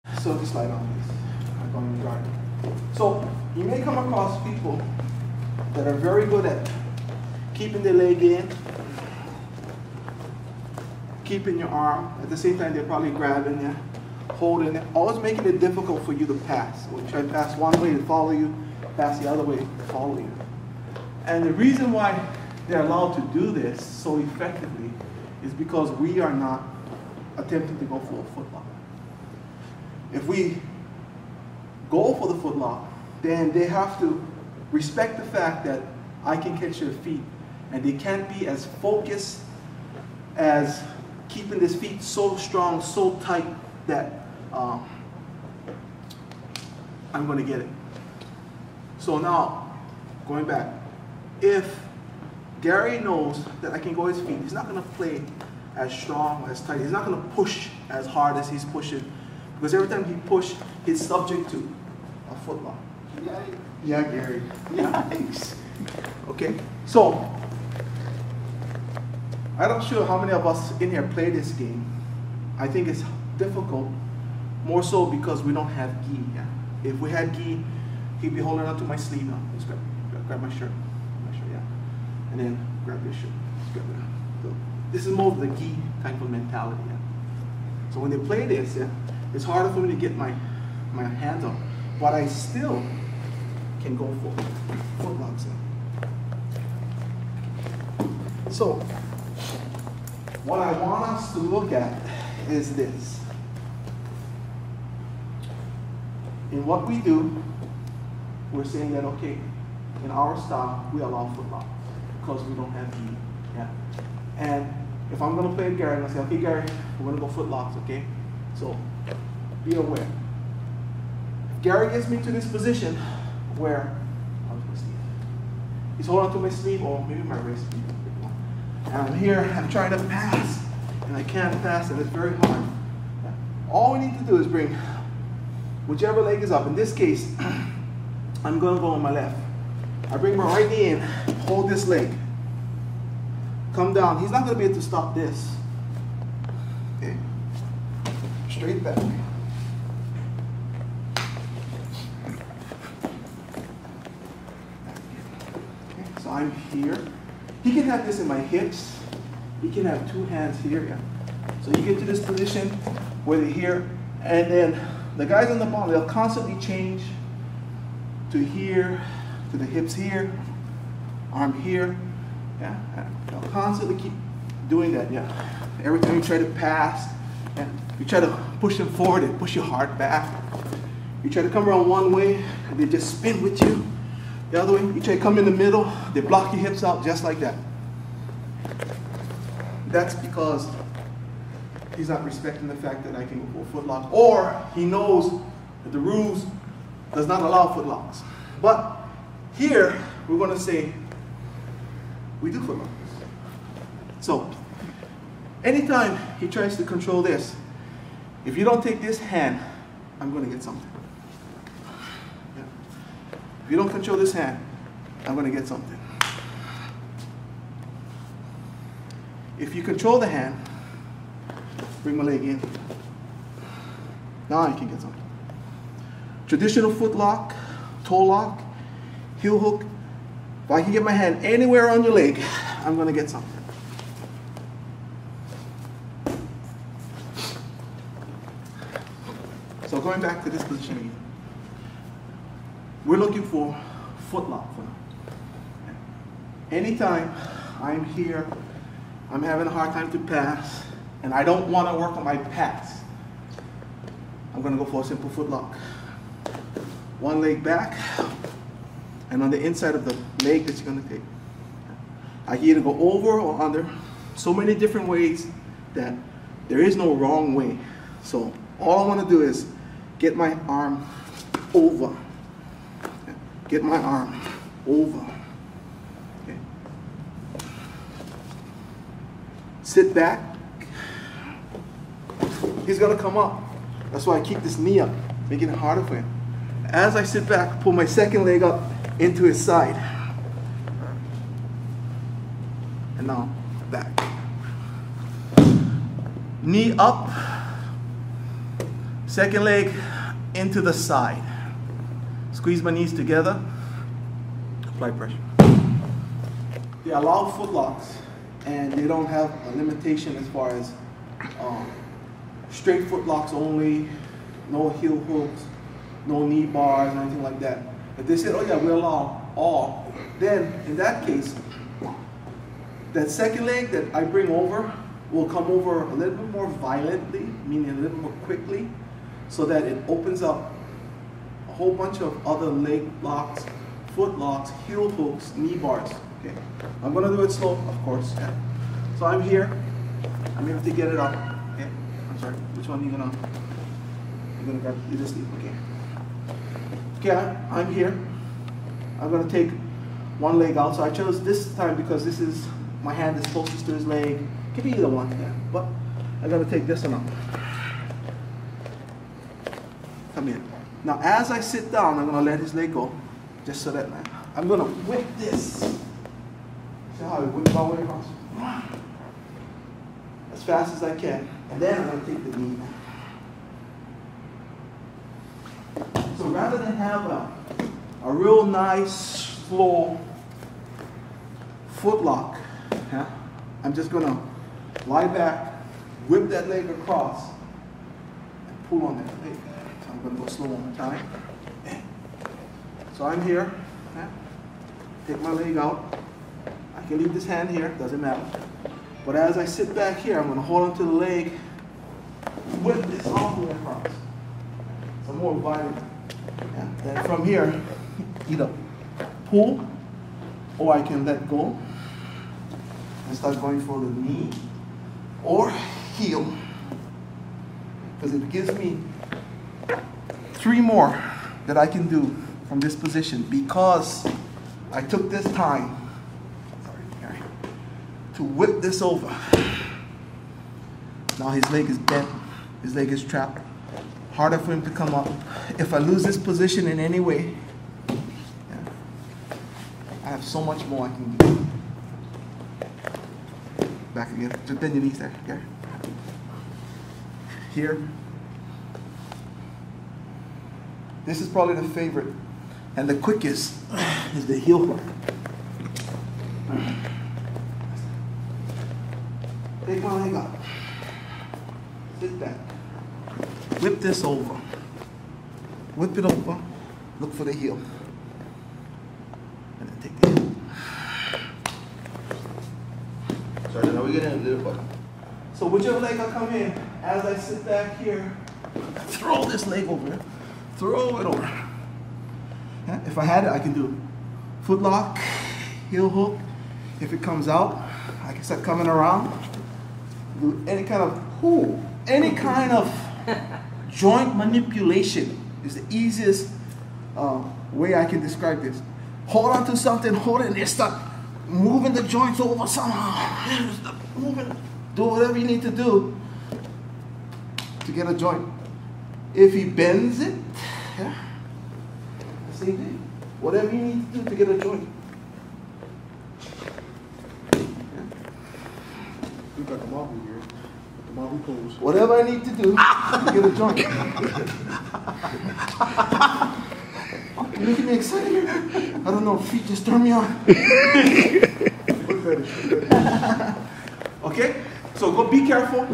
So just like on this, I'm going to guard. So you may come across people that are very good at keeping their leg in, keeping your arm. At the same time, they're probably grabbing you, holding it, always making it difficult for you to pass. When you try to pass one way, to follow you, pass the other way, to follow you. And the reason why they're allowed to do this so effectively is because we are not attempting to go for a footlock. If we go for the footlock, then they have to respect the fact that I can catch their feet, and they can't be as focused as keeping his feet so strong, so tight that I'm going to get it. So now, going back, if Gary knows that I can go his feet, he's not going to play as strong, as tight. He's not going to push as hard as he's pushing, because every time he pushes, he's subject to a footlock. Yeah, Gary. Yikes. Okay, so I'm not sure how many of us in here play this game. I think it's difficult, more so because we don't have gi. Yeah? If we had gi, he'd be holding onto my sleeve now. Let's grab my shirt. Yeah. And then grab your shirt. Grab it. So this is more of the gi type of mentality. Yeah? So when they play this, yeah, it's harder for me to get my hands up, but I still can go for footlocks. So what I want us to look at is this. In what we do, we're saying that, okay, in our style, we allow footlock because we don't have gi. Yeah. And if I'm going to play Gary, I'm going to say, okay, Gary, we're going to go footlocks, okay? So be aware. If Gary gets me to this position where he's holding onto my sleeve or maybe my wrist, and I'm here, I'm trying to pass, and I can't pass, and it's very hard. All we need to do is bring whichever leg is up. In this case, I'm going to go on my left. I bring my right knee in, hold this leg, come down. He's not going to be able to stop this. Okay, straight back. Okay, so I'm here. He can have this in my hips. He can have two hands here. Yeah. So you get to this position where they're here, and then the guys on the bottom, they'll constantly change to here, to the hips here, arm here. Yeah. They'll constantly keep doing that. Yeah. Every time you try to pass, yeah, you try to push them forward, they push your heart back. You try to come around one way, and they just spin with you. The other way, you try to come in the middle, they block your hips out just like that. That's because he's not respecting the fact that I can go for a footlock, or he knows that the rules does not allow footlocks. But here, we're going to say we do footlocks. So, anytime he tries to control this, if you don't take this hand, I'm going to get something. If you don't control this hand, I'm going to get something. If you control the hand, bring my leg in. Now I can get something. Traditional foot lock, toe lock, heel hook. If I can get my hand anywhere on your leg, I'm going to get something. So going back to this position again. We're looking for footlock for now. Anytime I'm here, I'm having a hard time to pass, and I don't want to work on my pass, I'm going to go for a simple footlock. One leg back, and on the inside of the leg that you're going to take. I can either go over or under. So many different ways that there is no wrong way. So all I want to do is get my arm over. Get my arm over. Okay. Sit back. He's going to come up. That's why I keep this knee up, making it harder for him. As I sit back, pull my second leg up into his side. And now back. Knee up. Second leg into the side. Squeeze my knees together. Apply pressure. They allow foot locks, and they don't have a limitation as far as straight foot locks only, no heel hooks, no knee bars, or anything like that. If they said, oh yeah, we allow all, then in that case, that second leg that I bring over will come over a little bit more violently, meaning a little more quickly, so that it opens up a whole bunch of other leg locks, foot locks, heel hooks, knee bars. Okay, I'm gonna do it slow, of course. Yeah. So I'm here. I'm able to get it up. Okay, I'm sorry. Which one are you gonna? You're gonna grab. You just leave. Okay. Okay, I'm here. I'm gonna take one leg out. So I chose this time because this is my hand is closest to his leg. Could be either one. Yeah. But I'm gonna take this one out. Come here. Now, as I sit down, I'm gonna let his leg go, just so that I'm gonna whip this. See how I whip my way across? As fast as I can, and then I'm gonna take the knee. So rather than have a real nice, slow foot lock, yeah, I'm just gonna lie back, whip that leg across, and pull on that leg. So I'm gonna go slow one more time. So I'm here, yeah, take my leg out. I can leave this hand here, doesn't matter. But as I sit back here, I'm gonna hold onto the leg, whip this all the way across. Some more violent. Yeah. Then from here, either pull, or I can let go and start going for the knee or heel, because it gives me 3 more that I can do from this position, because I took this time to whip this over. Now his leg is bent, his leg is trapped, harder for him to come up. If I lose this position in any way, yeah, I have so much more I can do. Back again, just bend your knees there, okay? Here. This is probably the favorite and the quickest is the heel hook. Take my leg up. Sit back. Whip this over. Whip it over. Look for the heel. And then take the heel. Sorry, now we're getting a little bit. So whichever leg I come in, as I sit back here, throw this leg over. Throw it over. Yeah, if I had it, I can do foot lock, heel hook. If it comes out, I can start coming around. Do any kind of joint manipulation is the easiest way I can describe this. Hold on to something, hold it, and then start moving the joints over somehow. Start moving. Do whatever you need to do to get a joint. If he bends it, yeah, same thing. Whatever you need to do to get a joint. Look like a marble here. The marble pose. Whatever I need to do to get a joint. You're making me excited here. I don't know, feet just turn me on. Okay? So go be careful.